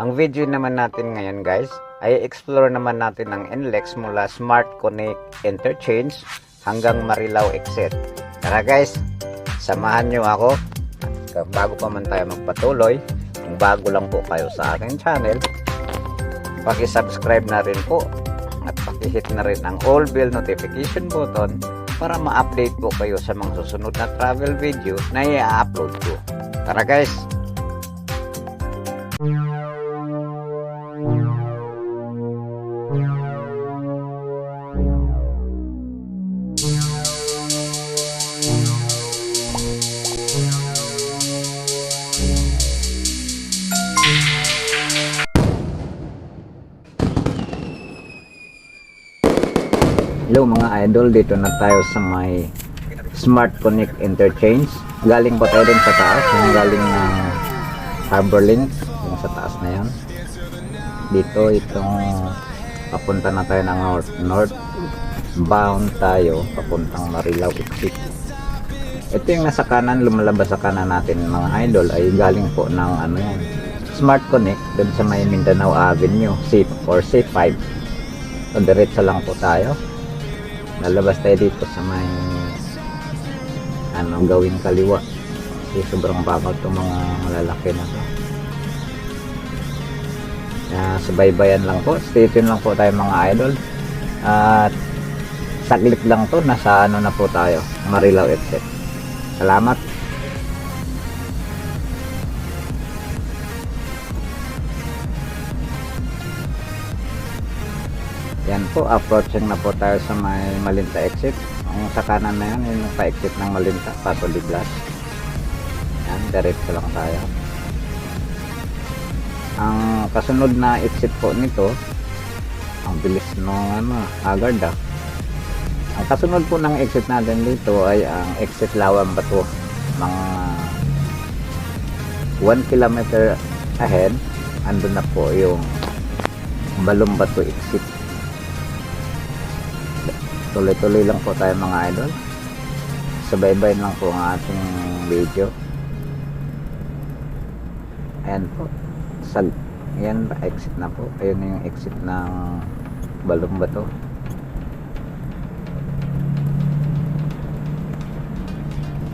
Ang video naman natin ngayon guys ay explore naman natin ang NLEX mula Smart Connect Interchange hanggang Marilao Exit. Tara guys, samahan nyo ako. Bago pa man tayo magpatuloy, kung bago lang po kayo sa aking channel, paki-subscribe na rin po at paki-hit na rin ang all bell notification button para ma-update po kayo sa mga susunod na travel video na i-upload ko. Tara guys! Hello mga idol, dito na tayo sa may Smart Connect Interchange. Galing po tayo dun sa taas, yung galing ng Harborlink, yung sa taas na yan. Dito itong papunta na tayo ng north bound tayo papuntang Marilao Exit. Ito yung nasa kanan, lumalabas sa kanan natin mga idol ay galing po ng ano yan, Smart Connect dun sa may Mindanao Avenue C5. So diretso lang po tayo. Lalabas tayo dito sa may gawing kaliwa kasi sobrang bakal itong mga malalaki na to. Subaybayan lang po, stay tuned lang po tayo mga idol at saglit lang to, nasa na po tayo, Marilao Exit. Salamat. Yan po, approaching na po tayo sa may Malinta Exit. Ang sa kanan na yan, yung pa-exit ng Malinta, Paso de Blas. Yan, diretso lang tayo. Ang kasunod na exit po nito, ang bilis nung agad Ang kasunod po ng exit natin dito ay ang exit Lawang Bato. Mga 1 kilometer ahead, andun na po yung Balong Bato exit. Tuloy-tuloy lang po tayo mga idol. Subaybayin lang po ang ating video. Ayan po. Ayan, exit na po. Ayun na yung exit ng Balong Bato.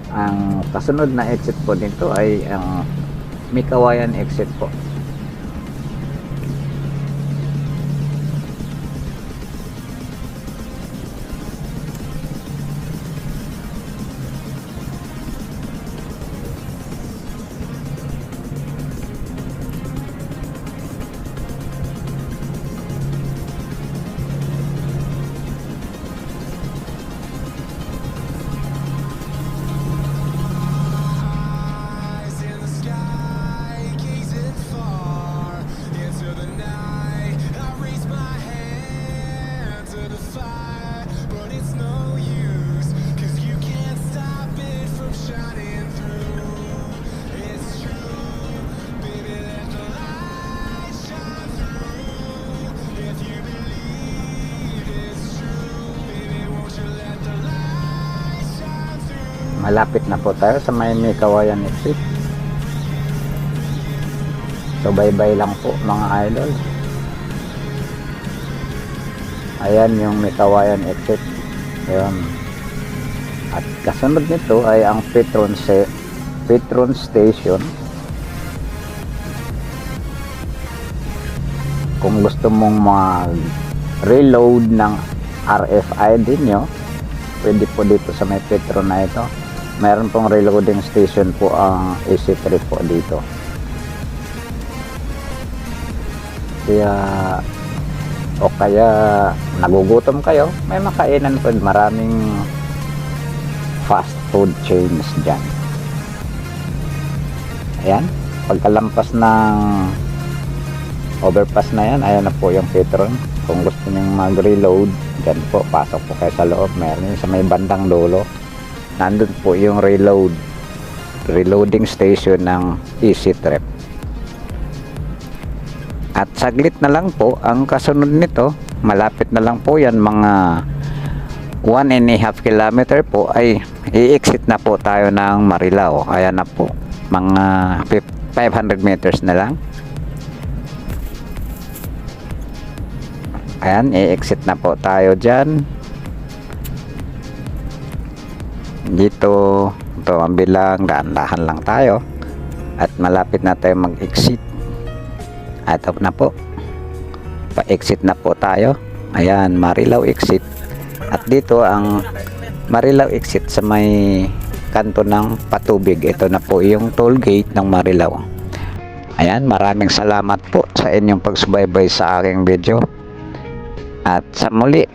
Ang kasunod na exit po nito ay ang Mikawayan exit po. Malapit na po tayo sa may Mikawayan exit. So bye-bye lang po mga idol. Ayan yung Mikawayan exit. Ayan. At kasunod nito ay ang Petron Station. Kung gusto mong mag-reload ng RFID nyo, pwede po dito sa may Petron na ito. Meron pong reloading station po ang EC3 po dito. Kaya nagugutom kayo, may makainan po, maraming fast food chains dyan. Ayan, pagkalampas ng overpass na yan, ayan na po yung Petron. Kung gusto nyong mag-reload, dyan po, pasok po kayo sa loob. Meron sa may bandang dulo, nandun po yung reloading station ng EC3. At saglit na lang po ang kasunod nito, malapit na lang po yan, mga 1.5 kilometer po ay i-exit na po tayo ng Marilao. Ayan na po, mga 500 meters na lang. Ayan, i-exit na po tayo dyan. Dito, ito ang bilang, dahan-dahan lang tayo. At malapit na tayo mag-exit. Ito na po. Pa-exit na po tayo. Ayan, Marilao exit. At dito ang Marilao exit sa may kanto ng Patubig. Ito na po yung toll gate ng Marilao. Ayan, maraming salamat po sa inyong pagsubaybay sa aking video. At sa muli,